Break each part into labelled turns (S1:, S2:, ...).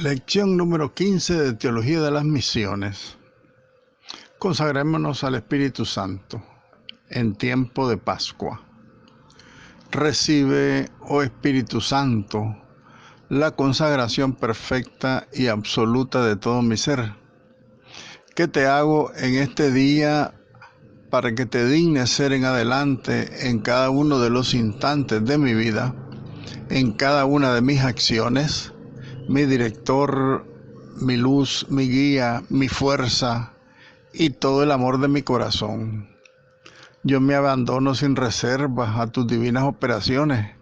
S1: Lección número 15 de Teología de las Misiones. Consagrémonos al Espíritu Santo en tiempo de Pascua. Recibe, oh Espíritu Santo, la consagración perfecta y absoluta de todo mi ser, que te hago en este día para que te dignes ser en adelante en cada uno de los instantes de mi vida, en cada una de mis acciones, mi director, mi luz, mi guía, mi fuerza y todo el amor de mi corazón. Yo me abandono sin reservas a tus divinas operaciones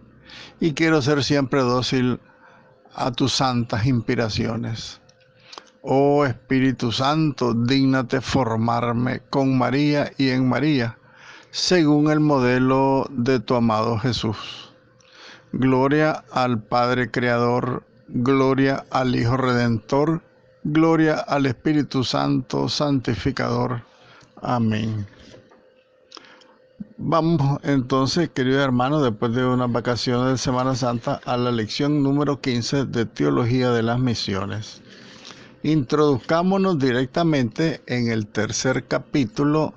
S1: y quiero ser siempre dócil a tus santas inspiraciones. Oh Espíritu Santo, dígnate formarme con María y en María, según el modelo de tu amado Jesús. Gloria al Padre Creador, gloria al Hijo Redentor, gloria al Espíritu Santo Santificador. Amén. Vamos entonces, queridos hermanos, después de unas vacaciones de Semana Santa, a la lección número 15 de Teología de las Misiones. Introduzcámonos directamente en el tercer capítulo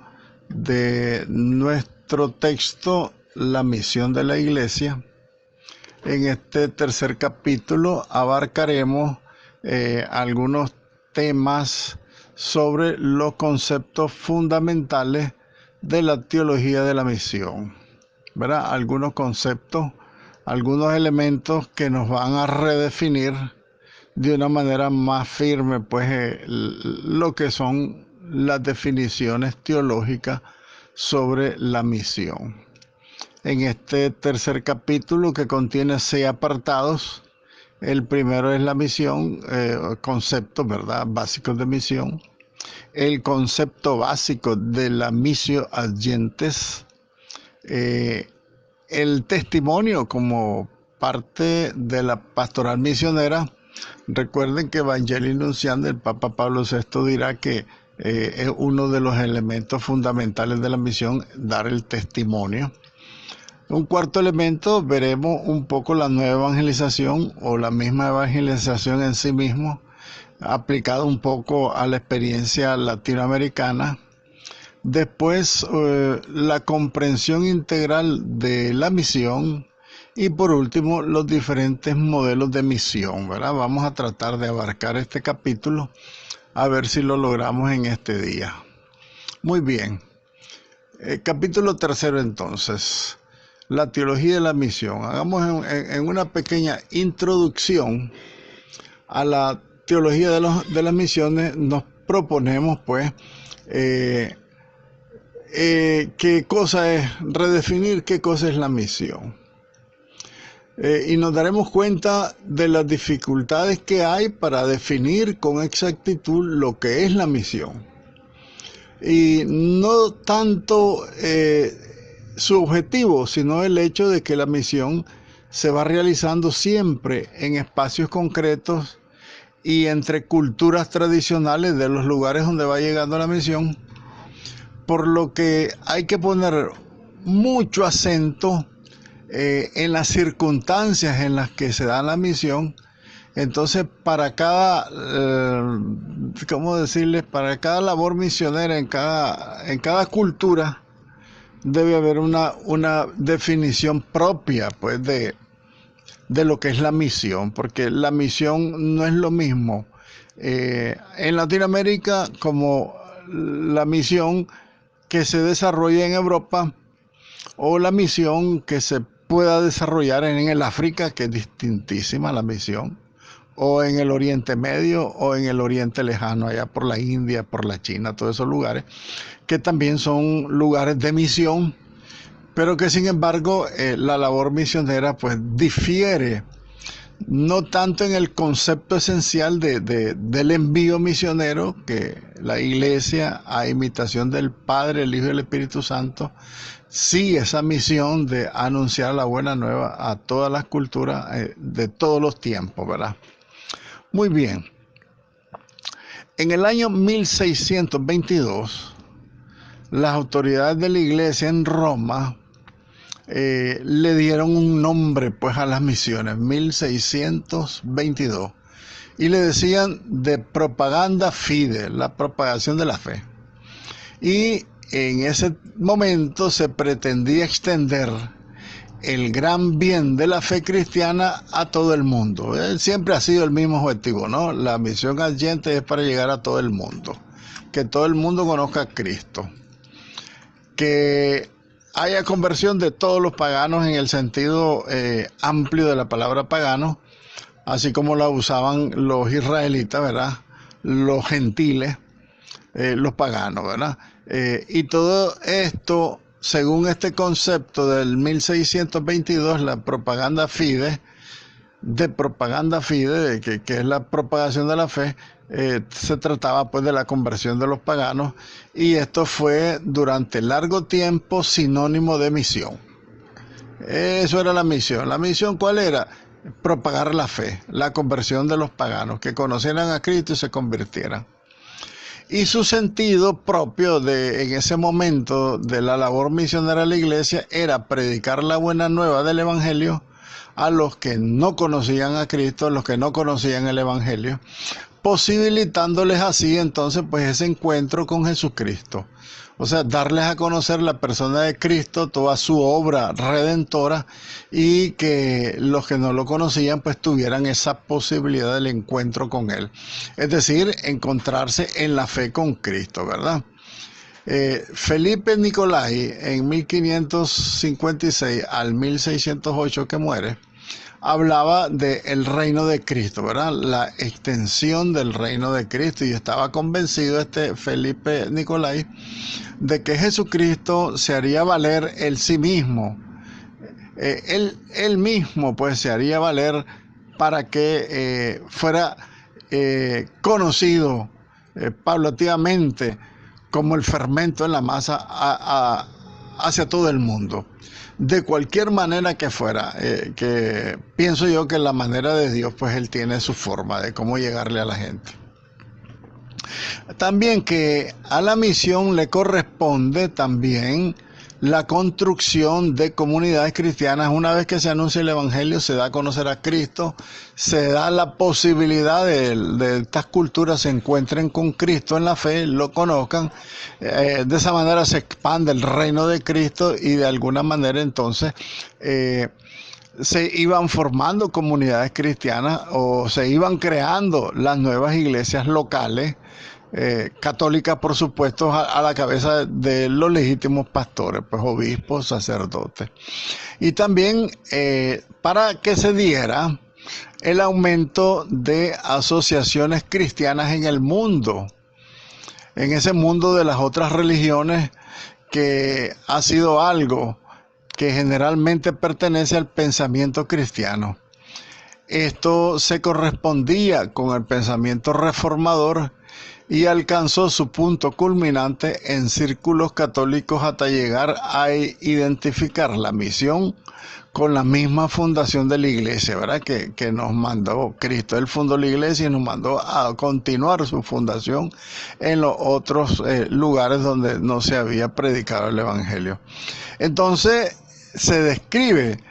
S1: de nuestro texto, La misión de la Iglesia. En este tercer capítulo abarcaremos algunos temas sobre los conceptos fundamentales de la teología de la misión, ¿verdad? Algunos conceptos, algunos elementos que nos van a redefinir de una manera más firme, pues, lo que son las definiciones teológicas sobre la misión. En este tercer capítulo, que contiene 6 apartados, el primero es la misión, conceptos, ¿verdad?, básicos de misión. El concepto básico de la missio adyentes, el testimonio como parte de la pastoral misionera. Recuerden que Evangelii Nuntiandi, el Papa Pablo VI dirá que es uno de los elementos fundamentales de la misión, dar el testimonio. Un cuarto elemento, veremos un poco la nueva evangelización o la misma evangelización en sí mismo, aplicado un poco a la experiencia latinoamericana. Después, la comprensión integral de la misión. Y por último, los diferentes modelos de misión, ¿verdad? Vamos a tratar de abarcar este capítulo, a ver si lo logramos en este día. Muy bien. Capítulo tercero entonces. La teología de la misión. Hagamos en una pequeña introducción a la teología de las misiones. Nos proponemos, pues, qué cosa es redefinir qué cosa es la misión. Y nos daremos cuenta de las dificultades que hay para definir con exactitud lo que es la misión. Y no tanto su objetivo, sino el hecho de que la misión se va realizando siempre en espacios concretos y entre culturas tradicionales de los lugares donde va llegando la misión, por lo que hay que poner mucho acento en las circunstancias en las que se da la misión. Entonces, para cada, para cada labor misionera en cada cultura debe haber una definición propia, pues, de lo que es la misión, porque la misión no es lo mismo en Latinoamérica como la misión que se desarrolla en Europa o la misión que se pueda desarrollar en el África, que es distintísima la misión, o en el Oriente Medio o en el Oriente Lejano, allá por la India, por la China, todos esos lugares, que también son lugares de misión, pero que sin embargo la labor misionera pues difiere, no tanto en el concepto esencial del envío misionero, que la Iglesia, a imitación del Padre, el Hijo y el Espíritu Santo, sí, esa misión de anunciar la buena nueva a todas las culturas de todos los tiempos, ¿verdad? Muy bien. En el año 1622, las autoridades de la Iglesia en Roma le dieron un nombre, pues, a las misiones, 1622. y le decían de propaganda fide, la propagación de la fe. Y en ese momento se pretendía extender el gran bien de la fe cristiana a todo el mundo. Siempre ha sido el mismo objetivo, ¿no? La misión Ad-Gentes es para llegar a todo el mundo, que todo el mundo conozca a Cristo, que haya conversión de todos los paganos en el sentido amplio de la palabra pagano, así como la usaban los israelitas, ¿verdad? Los gentiles, los paganos, ¿verdad? Y todo esto, según este concepto del 1622, la propaganda fide, que es la propagación de la fe, se trataba pues de la conversión de los paganos, y esto fue durante largo tiempo sinónimo de misión. Eso era la misión. ¿La misión cuál era? Propagar la fe, la conversión de los paganos, que conocieran a Cristo y se convirtieran. Y su sentido propio en ese momento de la labor misionera de la iglesia era predicar la buena nueva del evangelio a los que no conocían a Cristo, a los que no conocían el evangelio, posibilitándoles así entonces pues ese encuentro con Jesucristo. O sea, darles a conocer la persona de Cristo, toda su obra redentora, y que los que no lo conocían pues tuvieran esa posibilidad del encuentro con Él. Es decir, encontrarse en la fe con Cristo, ¿verdad? Felipe Nicolai, en 1556 al 1608 que muere, hablaba del reino de Cristo, ¿verdad? La extensión del reino de Cristo, y estaba convencido Felipe Nicolai de que Jesucristo se haría valer él sí mismo. Él mismo pues se haría valer para que fuera conocido paulatinamente como el fermento en la masa hacia todo el mundo. De cualquier manera que fuera, que pienso yo que la manera de Dios, pues Él tiene su forma de cómo llegarle a la gente. También que a la misión le corresponde también la construcción de comunidades cristianas. Una vez que se anuncia el evangelio, se da a conocer a Cristo, se da la posibilidad de estas culturas se encuentren con Cristo en la fe, lo conozcan. De esa manera se expande el reino de Cristo, y de alguna manera entonces se iban formando comunidades cristianas, o se iban creando las nuevas iglesias locales, católicas por supuesto, a la cabeza de los legítimos pastores, pues obispos, sacerdotes. Y también para que se diera el aumento de asociaciones cristianas en el mundo, en ese mundo de las otras religiones, que ha sido algo que generalmente pertenece al pensamiento cristiano. Esto se correspondía con el pensamiento reformador y alcanzó su punto culminante en círculos católicos hasta llegar a identificar la misión con la misma fundación de la iglesia, ¿verdad? Que nos mandó Cristo. Él fundó la iglesia y nos mandó a continuar su fundación en los otros lugares donde no se había predicado el evangelio. Entonces se describe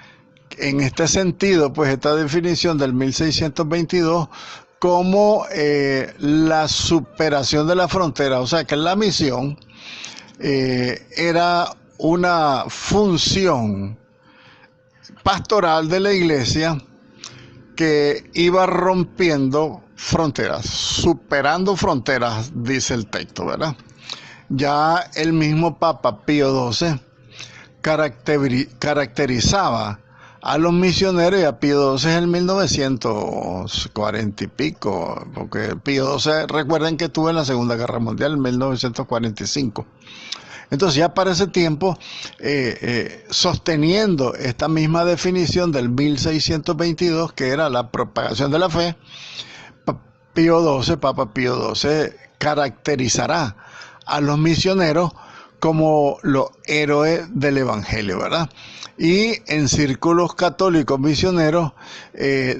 S1: en este sentido, pues esta definición del 1622 como la superación de la frontera. O sea que la misión era una función pastoral de la iglesia que iba rompiendo fronteras, superando fronteras, dice el texto, ¿verdad? Ya el mismo Papa Pío XII caracterizaba a los misioneros, y a Pío XII en 1940 y pico, porque Pío XII, recuerden que estuvo en la Segunda Guerra Mundial en 1945. Entonces ya para ese tiempo, sosteniendo esta misma definición del 1622, que era la propagación de la fe, Papa Pío XII caracterizará a los misioneros como los héroes del evangelio, ¿verdad? Y en círculos católicos misioneros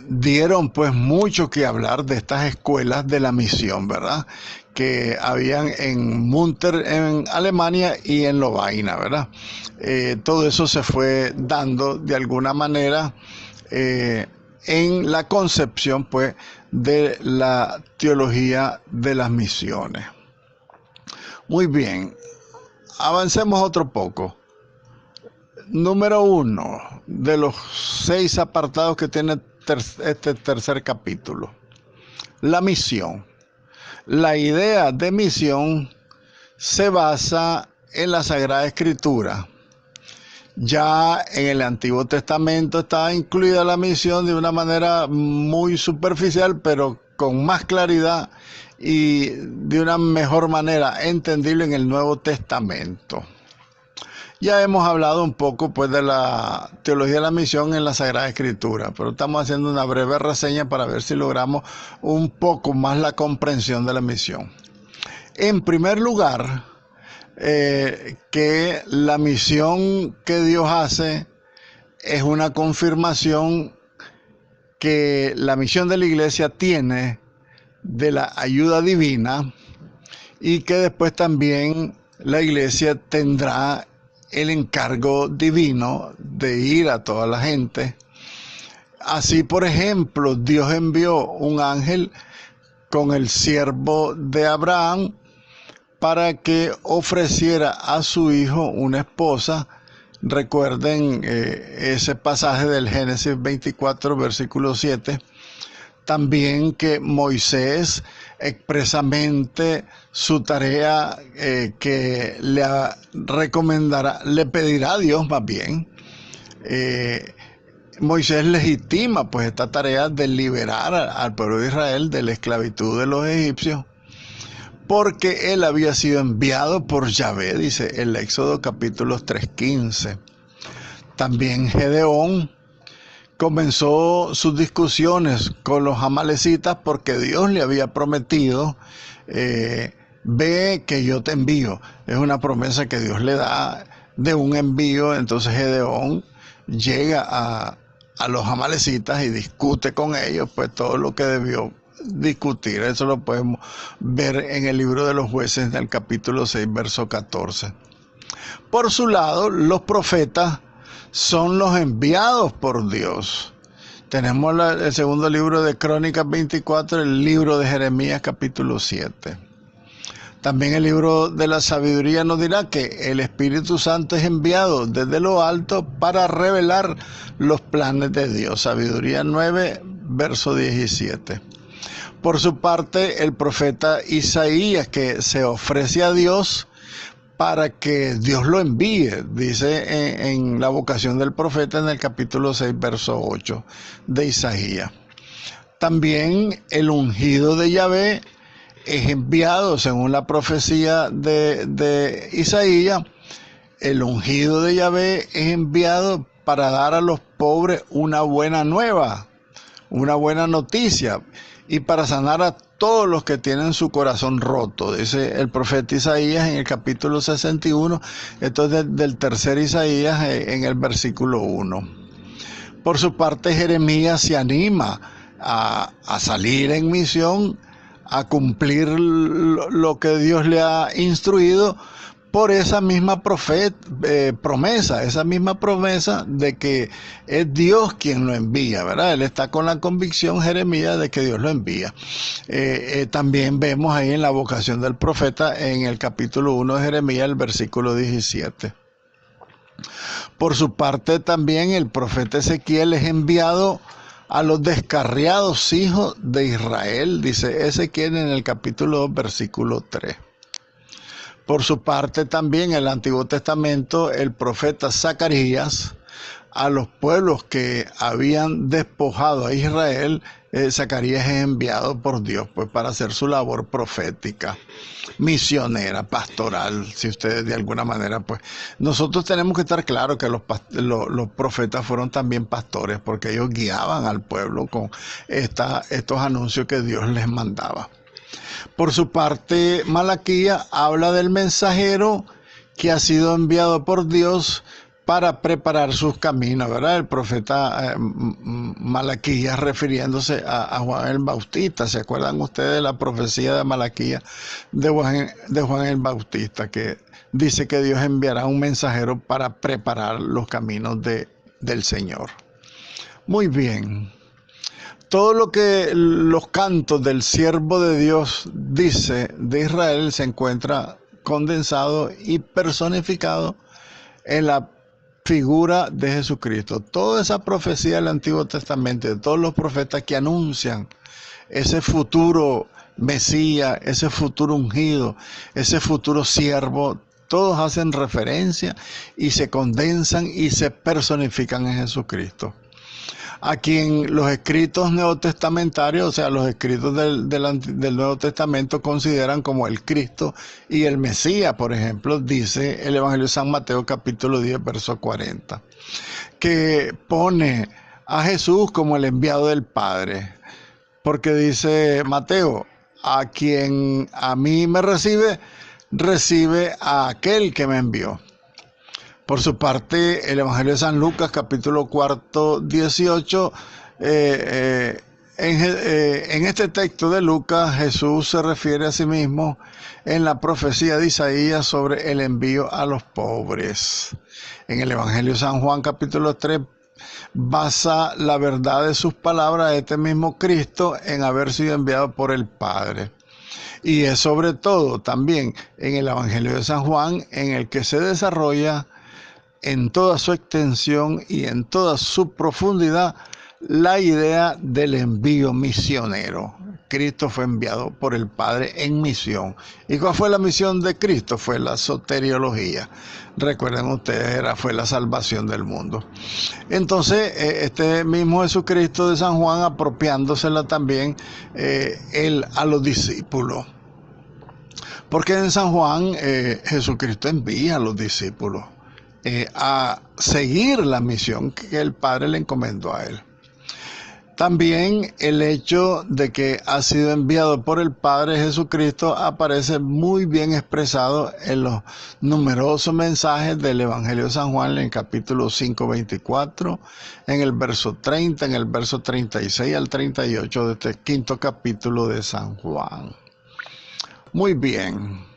S1: dieron pues mucho que hablar de estas escuelas de la misión, ¿verdad? Que habían en Munter en Alemania y en Lovaina, ¿verdad? Todo eso se fue dando de alguna manera en la concepción pues de la teología de las misiones. Muy bien, avancemos otro poco. Número 1 de los 6 apartados que tiene este tercer capítulo. La misión. La idea de misión se basa en la Sagrada Escritura. Ya en el Antiguo Testamento está incluida la misión de una manera muy superficial, pero con más claridad y de una mejor manera entendible en el Nuevo Testamento. Ya hemos hablado un poco pues de la teología de la misión en la Sagrada Escritura, pero estamos haciendo una breve reseña para ver si logramos un poco más la comprensión de la misión. En primer lugar, que la misión que Dios hace es una confirmación que la misión de la iglesia tiene de la ayuda divina y que después también la iglesia tendrá el encargo divino de ir a toda la gente. Así, por ejemplo, Dios envió un ángel con el siervo de Abraham para que ofreciera a su hijo una esposa. Recuerden ese pasaje del Génesis 24, versículo 7. También que Moisés expresamente su tarea que le recomendará, le pedirá a Dios más bien. Moisés legitima pues esta tarea de liberar al pueblo de Israel de la esclavitud de los egipcios, porque él había sido enviado por Yahvé, dice el Éxodo capítulo 3:15. También Gedeón comenzó sus discusiones con los amalecitas porque Dios le había prometido, ve que yo te envío. Es una promesa que Dios le da de un envío. Entonces Gedeón llega a los amalecitas y discute con ellos pues todo lo que debió discutir. Eso lo podemos ver en el libro de los Jueces, en el capítulo 6, verso 14. Por su lado, los profetas son los enviados por Dios. Tenemos el segundo libro de Crónicas 24, el libro de Jeremías capítulo 7. También el libro de la sabiduría nos dirá que el Espíritu Santo es enviado desde lo alto para revelar los planes de Dios. Sabiduría 9, verso 17. Por su parte, el profeta Isaías, que se ofrece a Dios para que Dios lo envíe, dice en la vocación del profeta en el capítulo 6, verso 8 de Isaías. También el ungido de Yahvé es enviado, según la profecía de Isaías. El ungido de Yahvé es enviado para dar a los pobres una buena nueva, una buena noticia, y para sanar a todos los que tienen su corazón roto, dice el profeta Isaías en el capítulo 61, esto es del tercer Isaías en el versículo 1. Por su parte, Jeremías se anima a salir en misión, a cumplir lo que Dios le ha instruido, por esa misma promesa, esa misma promesa de que es Dios quien lo envía, ¿verdad? Él está con la convicción, Jeremías, de que Dios lo envía. También vemos ahí en la vocación del profeta, en el capítulo 1 de Jeremías, el versículo 17. Por su parte, también el profeta Ezequiel es enviado a los descarriados hijos de Israel, dice Ezequiel en el capítulo 2, versículo 3. Por su parte, también en el Antiguo Testamento, el profeta Zacarías, a los pueblos que habían despojado a Israel, Zacarías es enviado por Dios pues para hacer su labor profética, misionera, pastoral, si ustedes de alguna manera pues. Nosotros tenemos que estar claros que los profetas fueron también pastores, porque ellos guiaban al pueblo con estos anuncios que Dios les mandaba. Por su parte, Malaquías habla del mensajero que ha sido enviado por Dios para preparar sus caminos, ¿verdad? El profeta Malaquías, refiriéndose a Juan el Bautista. ¿Se acuerdan ustedes de la profecía de Malaquías de Juan el Bautista, que dice que Dios enviará un mensajero para preparar los caminos del Señor? Muy bien. todo lo que los cantos del siervo de Dios dice de Israel se encuentra condensado y personificado en la figura de Jesucristo. Toda esa profecía del Antiguo Testamento, de todos los profetas que anuncian ese futuro Mesías, ese futuro ungido, ese futuro siervo, todos hacen referencia y se condensan y se personifican en Jesucristo. A quien los escritos neotestamentarios, o sea, los escritos del Nuevo Testamento consideran como el Cristo y el Mesías, por ejemplo, dice el Evangelio de San Mateo capítulo 10, verso 40, que pone a Jesús como el enviado del Padre, porque dice Mateo, a quien a mí me recibe, recibe a aquel que me envió. Por su parte, el Evangelio de San Lucas, capítulo 4, 18, en este texto de Lucas, Jesús se refiere a sí mismo en la profecía de Isaías sobre el envío a los pobres. En el Evangelio de San Juan, capítulo 3, basa la verdad de sus palabras este mismo Cristo en haber sido enviado por el Padre. Y es sobre todo también en el Evangelio de San Juan en el que se desarrolla en toda su extensión y en toda su profundidad la idea del envío misionero. Cristo fue enviado por el Padre en misión. ¿Y cuál fue la misión de Cristo? Fue la soteriología. Recuerden ustedes, fue la salvación del mundo. Entonces, este mismo Jesucristo de San Juan, apropiándosela también él a los discípulos. Porque en San Juan Jesucristo envía a los discípulos a seguir la misión que el Padre le encomendó a él. También el hecho de que ha sido enviado por el Padre Jesucristo aparece muy bien expresado en los numerosos mensajes del Evangelio de San Juan, en el capítulo 5, 24, en el verso 30, en el verso 36 al 38 de este quinto capítulo de San Juan. Muy bien.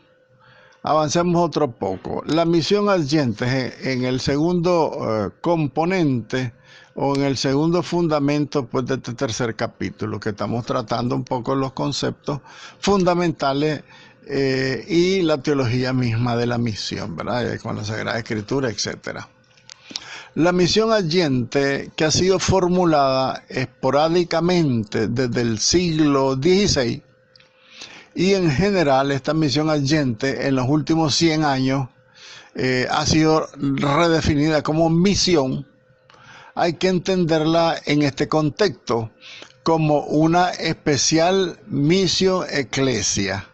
S1: Avancemos otro poco. La misión adyente en el segundo componente o en el segundo fundamento pues, de este tercer capítulo, que estamos tratando un poco los conceptos fundamentales y la teología misma de la misión, ¿verdad? Con la Sagrada Escritura, etc. La misión adyente, que ha sido formulada esporádicamente desde el siglo XVI, y en general esta misión adyente en los últimos 100 años ha sido redefinida como misión. Hay que entenderla en este contexto como una especial missio ecclesia,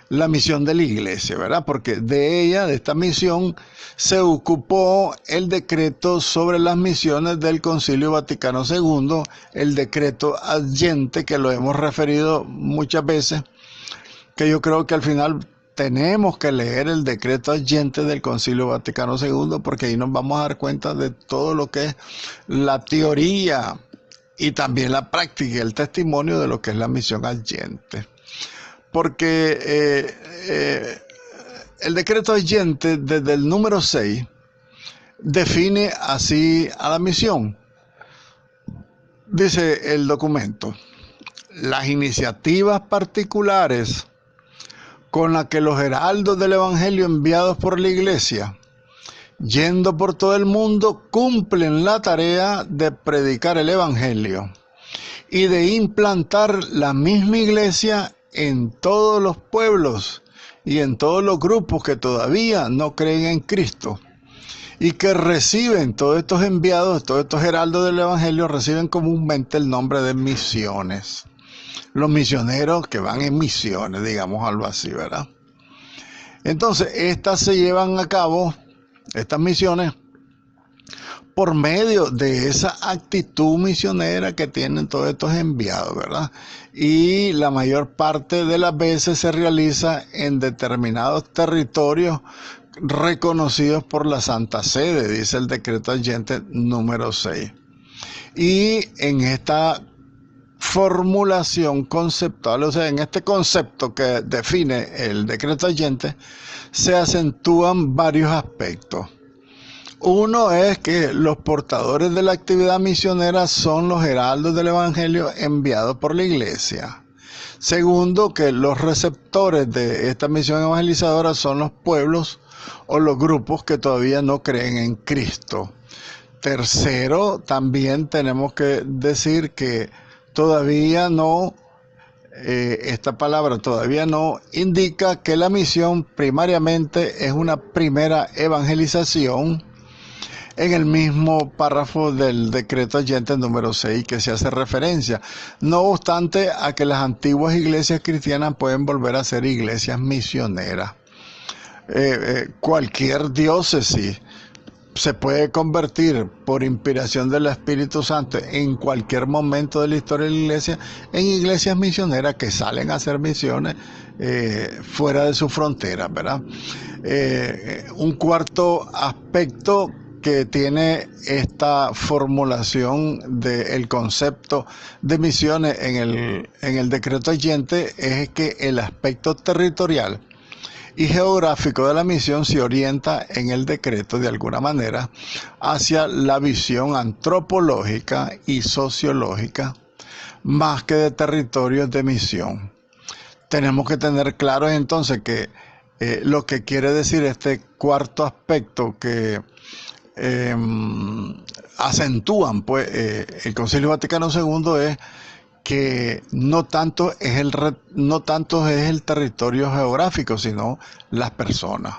S1: la misión de la iglesia, ¿verdad? Porque de esta misión, se ocupó el decreto sobre las misiones del Concilio Vaticano II, el decreto adyente, que lo hemos referido muchas veces, que yo creo que al final tenemos que leer el decreto adyente del Concilio Vaticano II, porque ahí nos vamos a dar cuenta de todo lo que es la teoría y también la práctica y el testimonio de lo que es la misión adyente. Porque el decreto adyente, desde el número 6, define así a la misión. Dice el documento: las iniciativas particulares con las que los heraldos del Evangelio enviados por la Iglesia, yendo por todo el mundo, cumplen la tarea de predicar el Evangelio y de implantar la misma Iglesia en todos los pueblos y en todos los grupos que todavía no creen en Cristo, y que reciben todos estos enviados, todos estos heraldos del Evangelio, reciben comúnmente el nombre de misiones. Los misioneros que van en misiones, digamos algo así, ¿verdad? Entonces, estas se llevan a cabo, estas misiones, por medio de esa actitud misionera que tienen todos estos enviados, ¿verdad? Y la mayor parte de las veces se realiza en determinados territorios reconocidos por la Santa Sede, dice el decreto adyente número 6. Y en esta formulación conceptual, o sea, en este concepto que define el decreto adyente, se acentúan varios aspectos. Uno es que los portadores de la actividad misionera son los heraldos del Evangelio enviados por la Iglesia. Segundo, que los receptores de esta misión evangelizadora son los pueblos o los grupos que todavía no creen en Cristo. Tercero, también tenemos que decir que todavía no, esta palabra todavía no indica que la misión primariamente es una primera evangelización. En el mismo párrafo del decreto Allende número 6 que se hace referencia, no obstante a que las antiguas iglesias cristianas pueden volver a ser iglesias misioneras. Cualquier diócesis se puede convertir por inspiración del Espíritu Santo en cualquier momento de la historia de la iglesia en iglesias misioneras que salen a hacer misiones fuera de su frontera, ¿verdad? Un cuarto aspecto que tiene esta formulación del concepto de misiones en el decreto Allende es que el aspecto territorial y geográfico de la misión se orienta en el decreto de alguna manera hacia la visión antropológica y sociológica más que de territorios de misión. Tenemos que tener claro entonces que lo que quiere decir este cuarto aspecto que acentúan pues el Concilio Vaticano II es que no tanto es el territorio geográfico, sino las personas.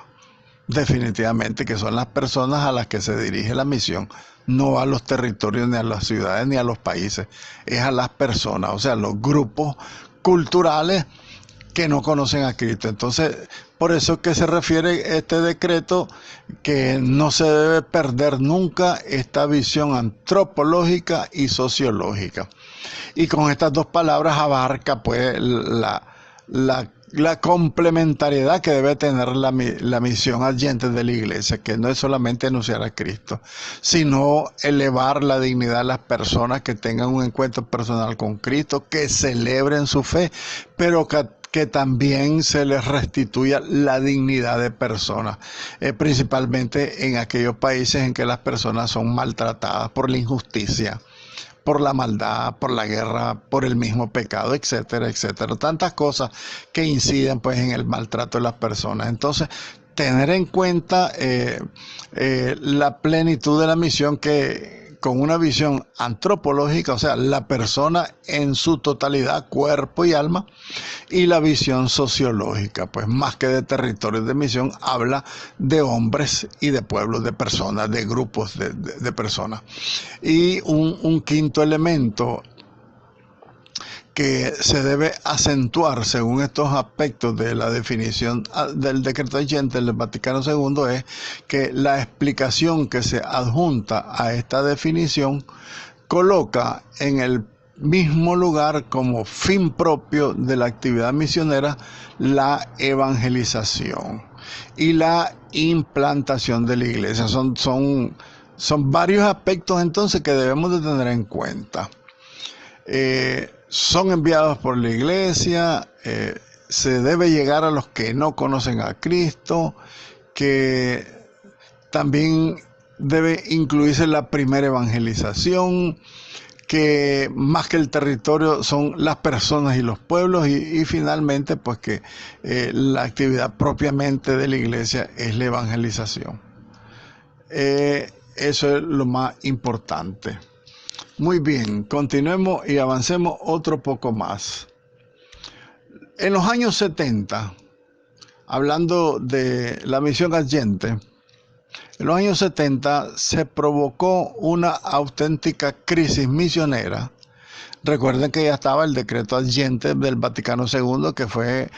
S1: Definitivamente que son las personas a las que se dirige la misión, no a los territorios, ni a las ciudades, ni a los países, es a las personas, o sea, los grupos culturales que no conocen a Cristo. Entonces, por eso es que se refiere este decreto que no se debe perder nunca esta visión antropológica y sociológica. Y con estas dos palabras abarca pues la complementariedad que debe tener la misión adyente de la iglesia, que no es solamente anunciar a Cristo, sino elevar la dignidad de las personas que tengan un encuentro personal con Cristo, que celebren su fe, pero que también se les restituya la dignidad de personas, principalmente en aquellos países en que las personas son maltratadas por la injusticia, por la maldad, por la guerra, por el mismo pecado, etcétera, etcétera. Tantas cosas que inciden pues en el maltrato de las personas. Entonces, tener en cuenta la plenitud de la misión que con una visión antropológica, o sea, la persona en su totalidad, cuerpo y alma, y la visión sociológica, pues más que de territorios de misión, habla de hombres y de pueblos, de personas, de grupos de personas. Y un quinto elemento que se debe acentuar según estos aspectos de la definición del decreto Allende del Vaticano II es que la explicación que se adjunta a esta definición coloca en el mismo lugar como fin propio de la actividad misionera la evangelización y la implantación de la iglesia. Son varios aspectos entonces que debemos de tener en cuenta. Son enviados por la iglesia, se debe llegar a los que no conocen a Cristo, que también debe incluirse la primera evangelización, que más que el territorio son las personas y los pueblos, y finalmente pues que la actividad propiamente de la iglesia es la evangelización. Eso es lo más importante. Muy bien, continuemos y avancemos otro poco más. En los años 70, hablando de la misión Allende, en los años 70 se provocó una auténtica crisis misionera. Recuerden que ya estaba el decreto Allende del Vaticano II, que fue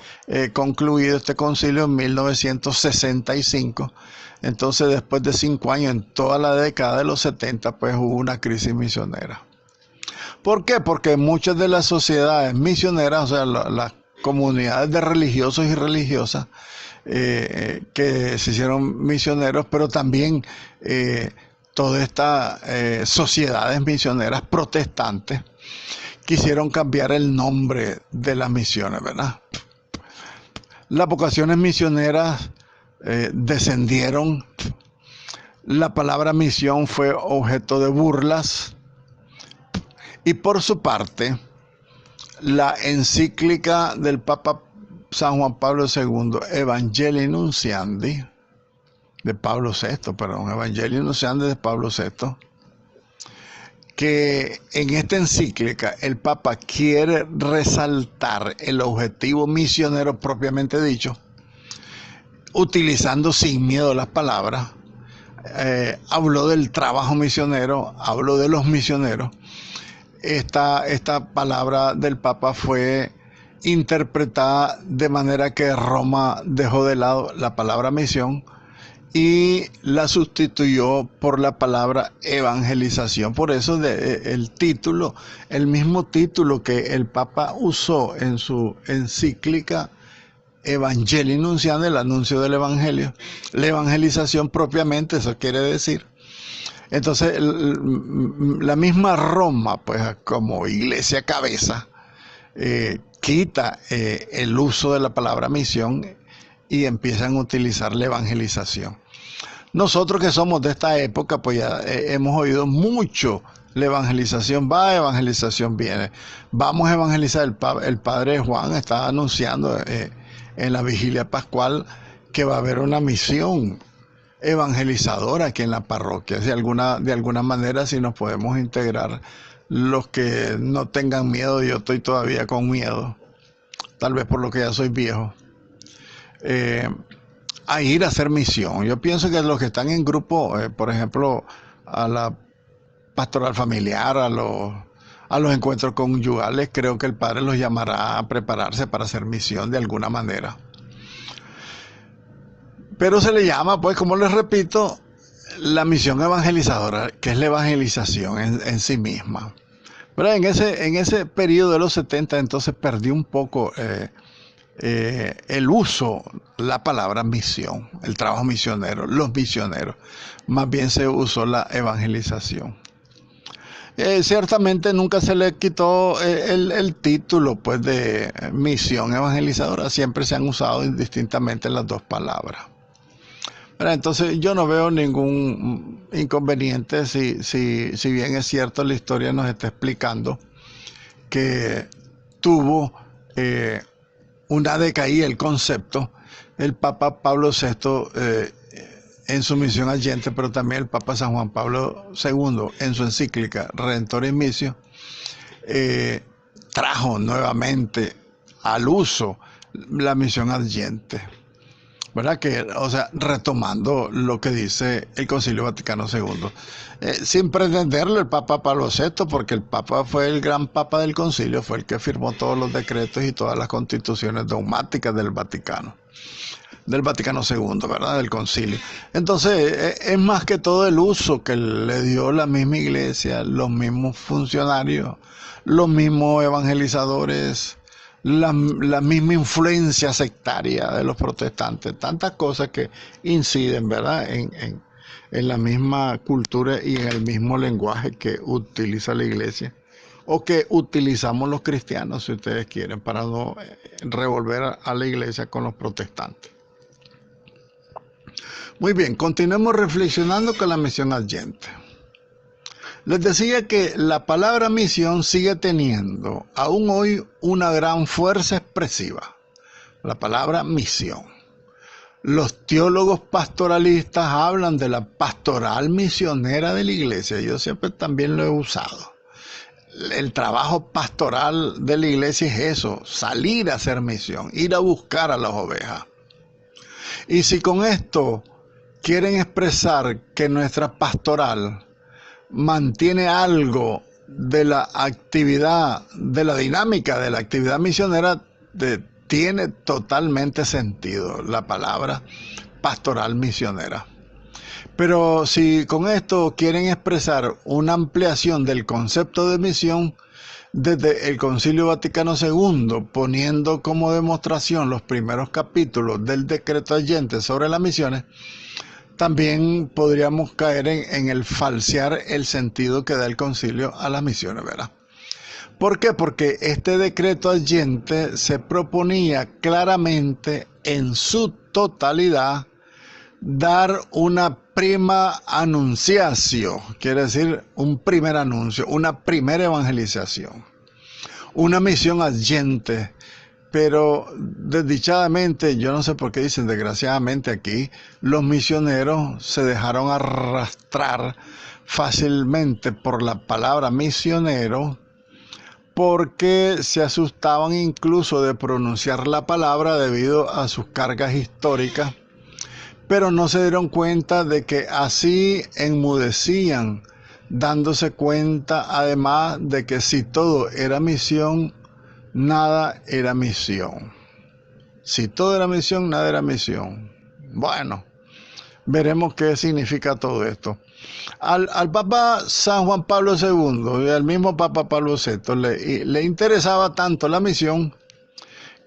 S1: concluido este concilio en 1965. Entonces, después de 5 años, en toda la década de los 70, pues hubo una crisis misionera. ¿Por qué? Porque muchas de las sociedades misioneras, o sea, las comunidades de religiosos y religiosas, que se hicieron misioneros, pero también todas estas sociedades misioneras protestantes, quisieron cambiar el nombre de las misiones, ¿verdad? Las vocaciones misioneras descendieron, la palabra misión fue objeto de burlas y por su parte, la encíclica del Papa San Juan Pablo II, Evangelii Nuntiandi, de Pablo VI, perdón, Evangelii Nuntiandi de Pablo VI, que en esta encíclica el Papa quiere resaltar el objetivo misionero propiamente dicho, utilizando sin miedo las palabras. Habló del trabajo misionero, habló de los misioneros. Esta palabra del Papa fue interpretada de manera que Roma dejó de lado la palabra misión y la sustituyó por la palabra evangelización. Por eso el título, el mismo título que el Papa usó en su encíclica Evangelii Nuntiandi, el anuncio del Evangelio, la evangelización propiamente, eso quiere decir. Entonces, la misma Roma, pues como iglesia cabeza, quita el uso de la palabra misión y empiezan a utilizar la evangelización. Nosotros que somos de esta época, pues ya hemos oído mucho la evangelización va, evangelización viene. Vamos a evangelizar. El padre Juan está anunciando en la vigilia pascual que va a haber una misión evangelizadora aquí en la parroquia. De alguna manera, si nos podemos integrar, los que no tengan miedo, yo estoy todavía con miedo, tal vez por lo que ya soy viejo, a ir a hacer misión. Yo pienso que los que están en grupo, por ejemplo, a la pastoral familiar, a los encuentros conyugales, creo que el Padre los llamará a prepararse para hacer misión de alguna manera. Pero se le llama, pues, como les repito, la misión evangelizadora, que es la evangelización en sí misma. Pero en ese periodo de los 70, entonces perdí un poco el uso, la palabra misión, el trabajo misionero, los misioneros. Más bien se usó la evangelización. Ciertamente nunca se le quitó el título, pues, de misión evangelizadora. Siempre se han usado indistintamente las dos palabras. Entonces yo no veo ningún inconveniente si bien es cierto la historia nos está explicando que tuvo una decaída el concepto, el Papa Pablo VI en su misión Allente, pero también el Papa San Juan Pablo II en su encíclica Redemptoris Missio, trajo nuevamente al uso la misión Allente. ¿Verdad? Retomando lo que dice el Concilio Vaticano II, sin pretenderlo el Papa Pablo VI, porque el Papa fue el gran Papa del Concilio, fue el que firmó todos los decretos y todas las constituciones dogmáticas del Vaticano II, ¿verdad? Del Concilio. Entonces, es más que todo el uso que le dio la misma Iglesia, los mismos funcionarios, los mismos evangelizadores, la misma influencia sectaria de los protestantes, tantas cosas que inciden, ¿verdad?, en la misma cultura y en el mismo lenguaje que utiliza la Iglesia, o que utilizamos los cristianos, si ustedes quieren, para no revolver a la Iglesia con los protestantes. Muy bien, continuemos reflexionando con la misión Allente. Les decía que la palabra misión sigue teniendo aún hoy una gran fuerza expresiva. La palabra misión. Los teólogos pastoralistas hablan de la pastoral misionera de la Iglesia. Yo siempre también lo he usado. El trabajo pastoral de la Iglesia es eso, salir a hacer misión, ir a buscar a las ovejas. Y si con esto quieren expresar que nuestra pastoral mantiene algo de la actividad, de la dinámica de la actividad misionera, tiene totalmente sentido la palabra pastoral misionera. Pero si con esto quieren expresar una ampliación del concepto de misión, desde el Concilio Vaticano II, poniendo como demostración los primeros capítulos del Decreto Allente sobre las misiones, también podríamos caer en el falsear el sentido que da el concilio a las misiones, ¿verdad? ¿Por qué? Porque este decreto Allente se proponía claramente en su totalidad dar una prima anunciatio, quiere decir un primer anuncio, una primera evangelización, una misión adyente. Pero desdichadamente, yo no sé por qué dicen desgraciadamente aquí, los misioneros se dejaron arrastrar fácilmente por la palabra misionero, porque se asustaban incluso de pronunciar la palabra debido a sus cargas históricas, pero no se dieron cuenta de que así enmudecían, dándose cuenta además de que si todo era misión, nada era misión. Si todo era misión, nada era misión. Bueno, veremos qué significa todo esto. Al Papa San Juan Pablo II y al mismo Papa Pablo VI le interesaba tanto la misión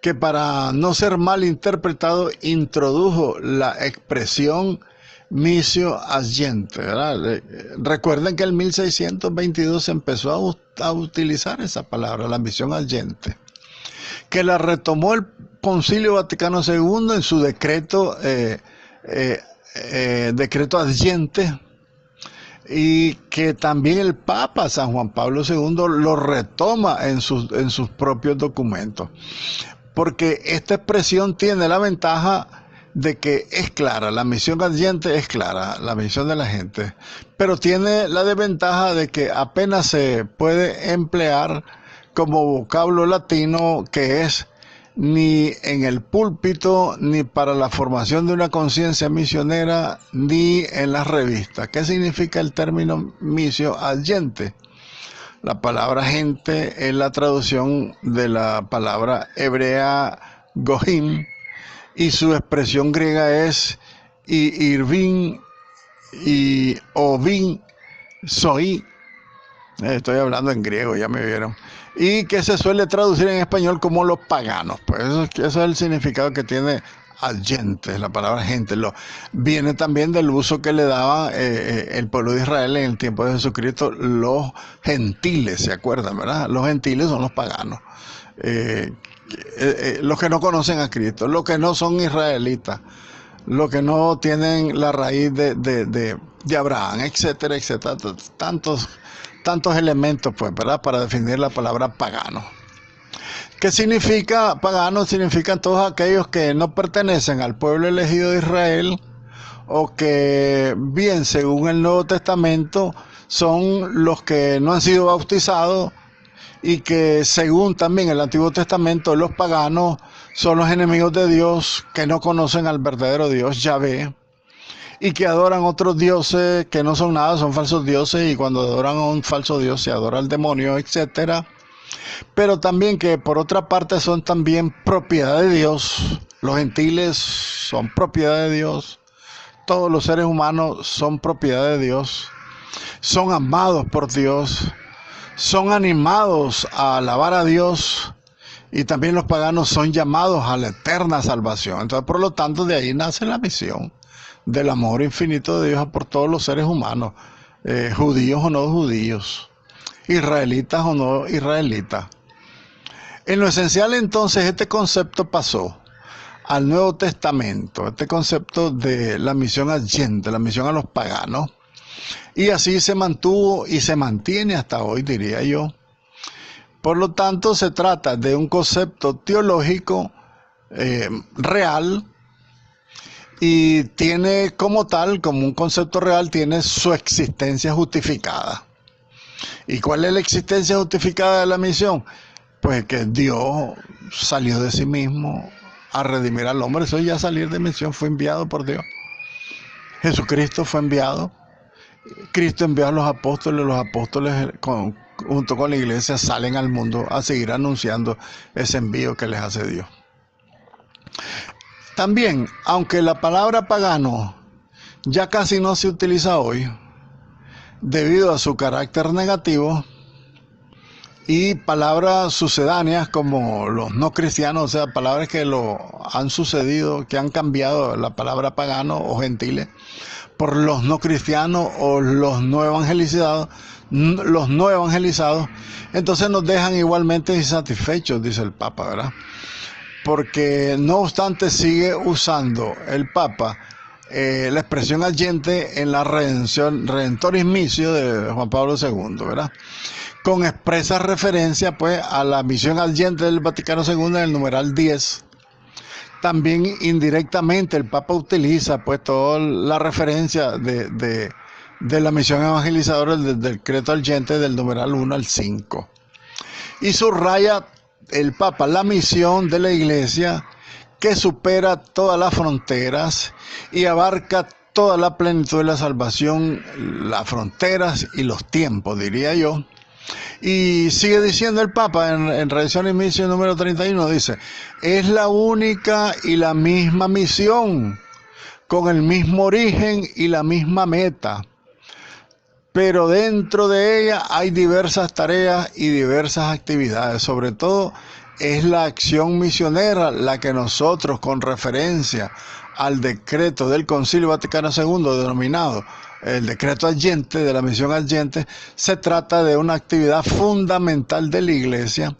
S1: que, para no ser mal interpretado, introdujo la expresión missio adyente, ¿verdad? Recuerden que en 1622 se empezó a utilizar esa palabra, la misión adyente, que la retomó el Concilio Vaticano II en su decreto adyente, y que también el Papa San Juan Pablo II lo retoma en sus propios documentos, porque esta expresión tiene la ventaja de que es clara, la misión adyente es clara, la misión de la gente, pero tiene la desventaja de que apenas se puede emplear como vocablo latino, que es ni en el púlpito, ni para la formación de una conciencia misionera, ni en las revistas. ¿Qué significa el término missio adyente? La palabra gente es la traducción de la palabra hebrea gohim, y su expresión griega es irvin y ovin soy. Estoy hablando en griego, ya me vieron. Y que se suele traducir en español como los paganos. Pues eso es el significado que tiene adyente, la palabra gente. Viene también del uso que le daba el pueblo de Israel en el tiempo de Jesucristo, los gentiles, ¿se acuerdan, verdad? Los gentiles son los paganos. Los que no conocen a Cristo, los que no son israelitas, los que no tienen la raíz de Abraham, etcétera, etcétera. Tantos elementos, pues, ¿verdad?, para definir la palabra pagano. ¿Qué significa pagano? Significan todos aquellos que no pertenecen al pueblo elegido de Israel, o que, bien, según el Nuevo Testamento, son los que no han sido bautizados, y que según también el Antiguo Testamento, los paganos son los enemigos de Dios, que no conocen al verdadero Dios, Yahvé, y que adoran otros dioses que no son nada, son falsos dioses, y cuando adoran a un falso dios se adora al demonio, etcétera. Pero también que por otra parte son también propiedad de Dios. Los gentiles son propiedad de Dios, todos los seres humanos son propiedad de Dios, son amados por Dios, son animados a alabar a Dios, y también los paganos son llamados a la eterna salvación. Entonces, por lo tanto, de ahí nace la misión del amor infinito de Dios por todos los seres humanos, judíos o no judíos, israelitas o no israelitas. En lo esencial, entonces, este concepto pasó al Nuevo Testamento, este concepto de la misión adyente, la misión a los paganos, y así se mantuvo y se mantiene hasta hoy, diría yo. Por lo tanto, se trata de un concepto teológico real, y tiene como tal, como un concepto real, tiene su existencia justificada. ¿Y cuál es la existencia justificada de la misión? Pues que Dios salió de sí mismo a redimir al hombre. Eso ya salir de misión, fue enviado por Dios. Jesucristo fue enviado. Cristo envió a los apóstoles junto con la iglesia salen al mundo a seguir anunciando ese envío que les hace Dios. También, aunque la palabra pagano ya casi no se utiliza hoy, debido a su carácter negativo, y palabras sucedáneas como los no cristianos, o sea, palabras que lo han sucedido, que han cambiado la palabra pagano o gentiles por los no cristianos o los no evangelizados, entonces nos dejan igualmente insatisfechos, dice el Papa, ¿verdad? Porque no obstante sigue usando el Papa la expresión adyente en la Redentoris Missio de Juan Pablo II, ¿verdad? Con expresa referencia pues a la misión adyente del Vaticano II en el numeral 10. También indirectamente el Papa utiliza pues toda la referencia de la misión evangelizadora del decreto adyente del numeral 1 al 5. Y subraya el Papa la misión de la Iglesia que supera todas las fronteras y abarca toda la plenitud de la salvación, las fronteras y los tiempos, diría yo. Y sigue diciendo el Papa en Redentoris Missio número 31, dice, es la única y la misma misión, con el mismo origen y la misma meta, pero dentro de ella hay diversas tareas y diversas actividades. Sobre todo es la acción misionera la que nosotros, con referencia al decreto del Concilio Vaticano II denominado el decreto adyente, de la misión adyente, se trata de una actividad fundamental de la Iglesia,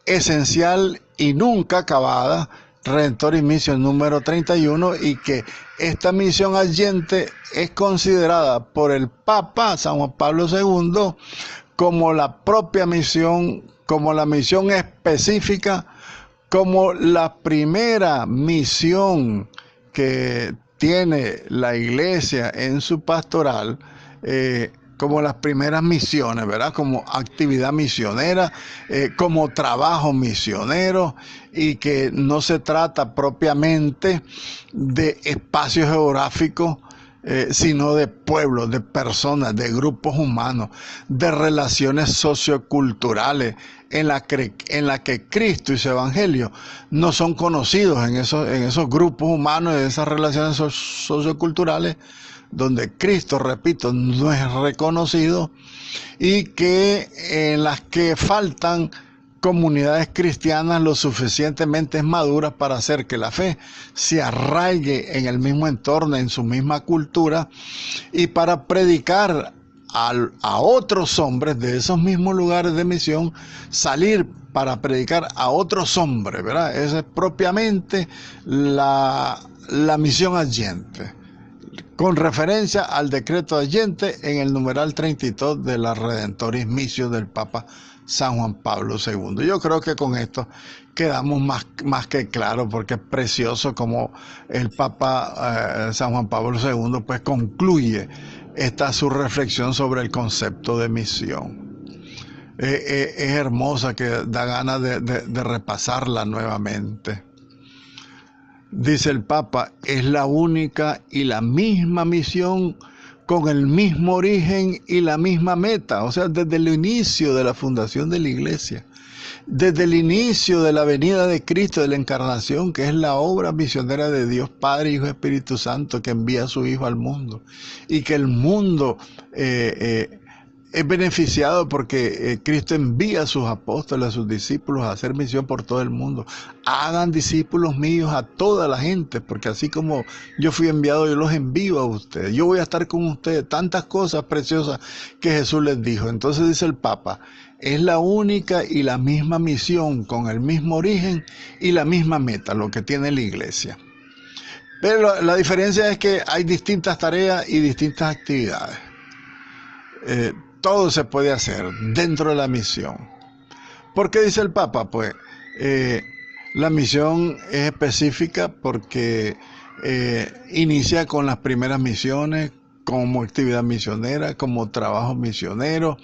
S1: esencial y nunca acabada, Redentoris Missio número 31, y que esta misión adyente es considerada por el Papa San Juan Pablo II como la propia misión, como la misión específica, como la primera misión que tiene la Iglesia en su pastoral, como las primeras misiones, ¿verdad? Como actividad misionera, como trabajo misionero, y que no se trata propiamente de espacios geográficos, sino de pueblos, de personas, de grupos humanos, de relaciones socioculturales en la que Cristo y su Evangelio no son conocidos en esos grupos humanos, en esas relaciones socioculturales, donde Cristo, repito, no es reconocido, y en las que faltan comunidades cristianas lo suficientemente maduras para hacer que la fe se arraigue en el mismo entorno, en su misma cultura, y para predicar a otros hombres de esos mismos lugares de misión, salir para predicar a otros hombres, ¿verdad? Esa es propiamente la misión adyente, con referencia al decreto adyente en el numeral 32 de la Redentoris Missio del Papa San Juan Pablo II. Yo creo que con esto quedamos más que claro, porque es precioso como el Papa San Juan Pablo II pues concluye su reflexión sobre el concepto de misión. Es hermosa, que da ganas de repasarla nuevamente. Dice el Papa, es la única y la misma misión, con el mismo origen y la misma meta. O sea, desde el inicio de la fundación de la Iglesia, desde el inicio de la venida de Cristo, de la encarnación, que es la obra misionera de Dios Padre, Hijo y Espíritu Santo, que envía a su Hijo al mundo, y que el mundo es beneficiado porque Cristo envía a sus apóstoles, a sus discípulos, a hacer misión por todo el mundo. Hagan discípulos míos a toda la gente, porque así como yo fui enviado, yo los envío a ustedes. Yo voy a estar con ustedes. Tantas cosas preciosas que Jesús les dijo. Entonces dice el Papa, es la única y la misma misión, con el mismo origen y la misma meta, lo que tiene la Iglesia. Pero la diferencia es que hay distintas tareas y distintas actividades. Todo se puede hacer dentro de la misión. ¿Por qué dice el Papa? Pues la misión es específica porque inicia con las primeras misiones, como actividad misionera, como trabajo misionero,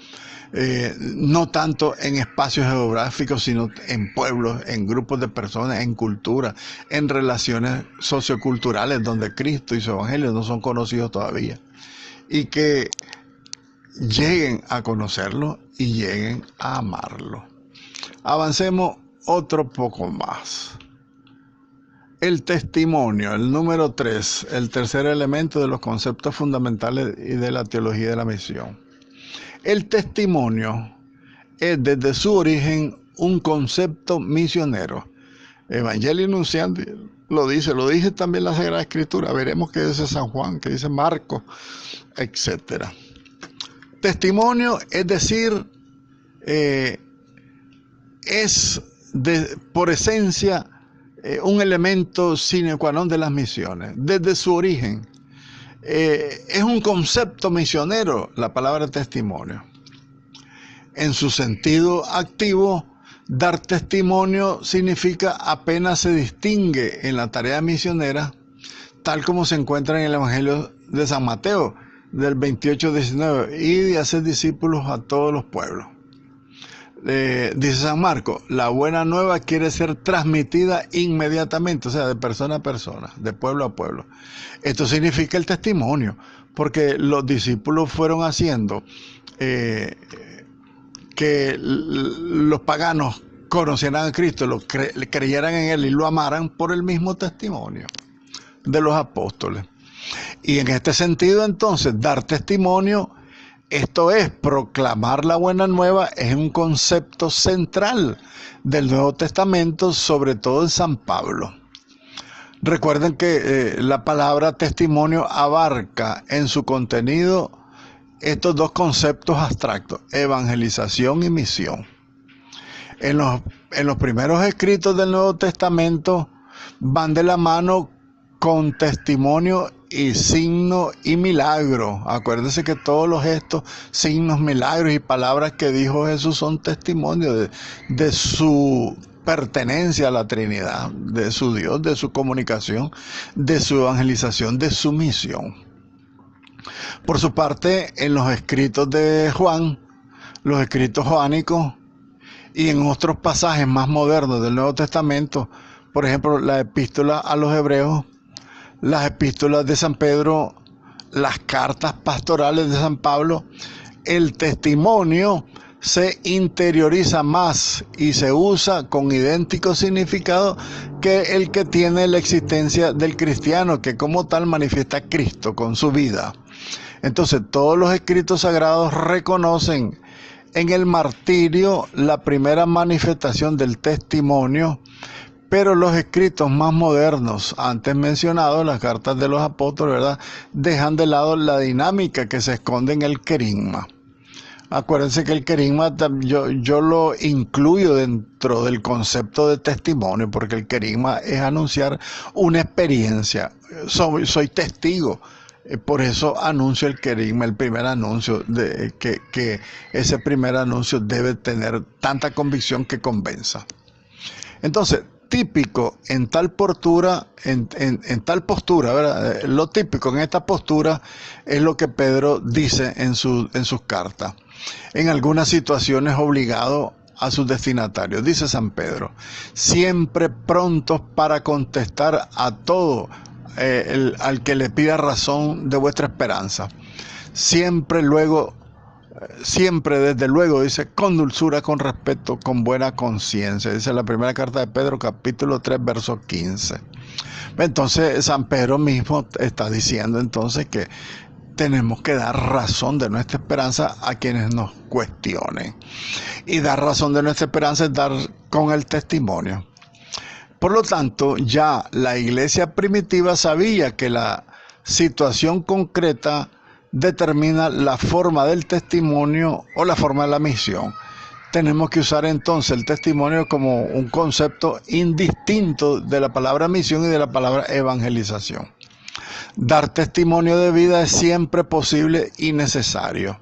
S1: no tanto en espacios geográficos, sino en pueblos, en grupos de personas, en cultura, en relaciones socioculturales donde Cristo y su Evangelio no son conocidos todavía. Y que lleguen a conocerlo y lleguen a amarlo. Avancemos otro poco más. El testimonio, el número 3, el tercer elemento de los conceptos fundamentales y de la teología de la misión. El testimonio es desde su origen un concepto misionero. Evangelii Nuntiandi lo dice también la Sagrada Escritura. Veremos qué dice San Juan, qué dice Marcos, etcétera. Testimonio, es decir, es por esencia un elemento sine qua non de las misiones, desde su origen. es un concepto misionero la palabra testimonio. En su sentido activo, dar testimonio significa apenas se distingue en la tarea misionera, tal como se encuentra en el Evangelio de San Mateo, del 28-19, y de hacer discípulos a todos los pueblos. Dice San Marcos, la buena nueva quiere ser transmitida inmediatamente, o sea, de persona a persona, de pueblo a pueblo. Esto significa el testimonio, porque los discípulos fueron haciendo que los paganos conocieran a Cristo, creyeran en Él y lo amaran por el mismo testimonio de los apóstoles. Y en este sentido, entonces, dar testimonio, esto es, proclamar la buena nueva, es un concepto central del Nuevo Testamento, sobre todo en San Pablo. Recuerden que la palabra testimonio abarca en su contenido estos dos conceptos abstractos, evangelización y misión. En los primeros escritos del Nuevo Testamento van de la mano con testimonio y signo y milagro. Acuérdense que todos los gestos, signos, milagros y palabras que dijo Jesús son testimonio de su pertenencia a la Trinidad, de su Dios, de su comunicación, de su evangelización, de su misión. Por su parte, en los escritos de Juan, los escritos joánicos, y en otros pasajes más modernos del Nuevo Testamento, por ejemplo, la epístola a los Hebreos, las epístolas de San Pedro, las cartas pastorales de San Pablo, el testimonio se interioriza más y se usa con idéntico significado que el que tiene la existencia del cristiano, que como tal manifiesta a Cristo con su vida. Entonces, todos los escritos sagrados reconocen en el martirio la primera manifestación del testimonio, pero los escritos más modernos, antes mencionados, las cartas de los apóstoles, ¿verdad?, dejan de lado la dinámica que se esconde en el querigma. Acuérdense que el querigma yo lo incluyo dentro del concepto de testimonio, porque el querigma es anunciar una experiencia. Soy testigo. Por eso anuncio el querigma, el primer anuncio, que ese primer anuncio debe tener tanta convicción que convenza. Entonces, típico en tal postura, tal postura, ¿verdad? Lo típico en esta postura es lo que Pedro dice en sus cartas. En algunas situaciones obligado a sus destinatarios. Dice San Pedro, siempre prontos para contestar a todo al que le pida razón de vuestra esperanza. Siempre desde luego, dice, con dulzura, con respeto, con buena conciencia. Dice la primera carta de Pedro, capítulo 3, verso 15. Entonces, San Pedro mismo está diciendo entonces que tenemos que dar razón de nuestra esperanza a quienes nos cuestionen. Y dar razón de nuestra esperanza es dar con el testimonio. Por lo tanto, ya la iglesia primitiva sabía que la situación concreta determina la forma del testimonio o la forma de la misión. Tenemos que usar entonces el testimonio como un concepto indistinto de la palabra misión y de la palabra evangelización. Dar testimonio de vida es siempre posible y necesario,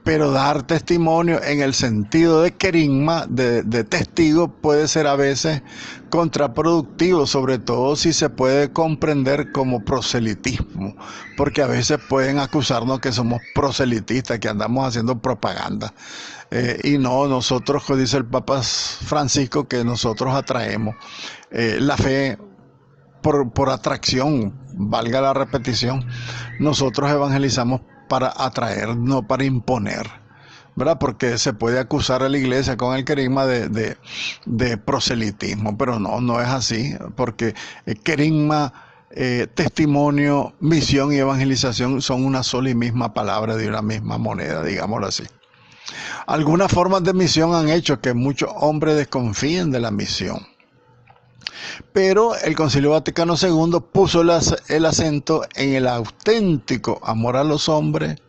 S1: pero dar testimonio en el sentido de querigma, de testigo, puede ser a veces contraproductivo, sobre todo si se puede comprender como proselitismo, porque a veces pueden acusarnos que somos proselitistas, que andamos haciendo propaganda. Y no, nosotros, como dice el Papa Francisco, que nosotros atraemos la fe por atracción, valga la repetición. Nosotros evangelizamos para atraer, no para imponer, ¿verdad? Porque se puede acusar a la iglesia con el querigma de proselitismo, pero no es así, porque querigma, testimonio, misión y evangelización son una sola y misma palabra de una misma moneda, digámoslo así. Algunas formas de misión han hecho que muchos hombres desconfíen de la misión. Pero el Concilio Vaticano II puso el acento en el auténtico amor a los hombres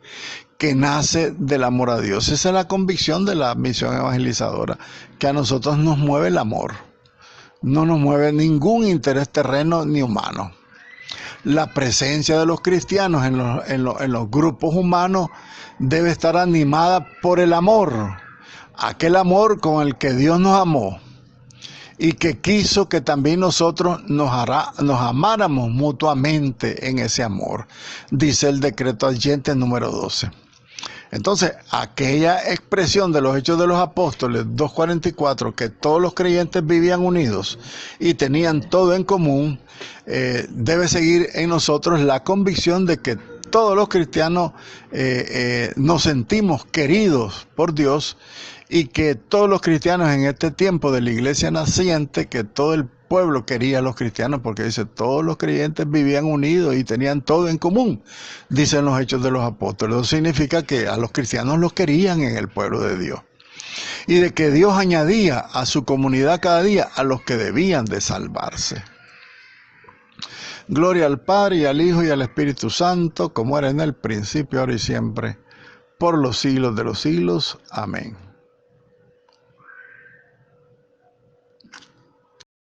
S1: que nace del amor a Dios. Esa es la convicción de la misión evangelizadora, que a nosotros nos mueve el amor. No nos mueve ningún interés terreno ni humano. La presencia de los cristianos en los grupos humanos debe estar animada por el amor, aquel amor con el que Dios nos amó y que quiso que también nosotros nos amáramos mutuamente en ese amor, dice el decreto adyente número 12. Entonces, aquella expresión de los Hechos de los Apóstoles 2:44, que todos los creyentes vivían unidos y tenían todo en común, debe seguir en nosotros la convicción de que todos los cristianos nos sentimos queridos por Dios y que todos los cristianos en este tiempo de la iglesia naciente, que todo el pueblo quería a los cristianos, porque dice, todos los creyentes vivían unidos y tenían todo en común, dicen los Hechos de los Apóstoles. Eso significa que a los cristianos los querían en el pueblo de Dios. Y de que Dios añadía a su comunidad cada día a los que debían de salvarse. Gloria al Padre, y al Hijo, y al Espíritu Santo, como era en el principio, ahora y siempre, por los siglos de los siglos. Amén.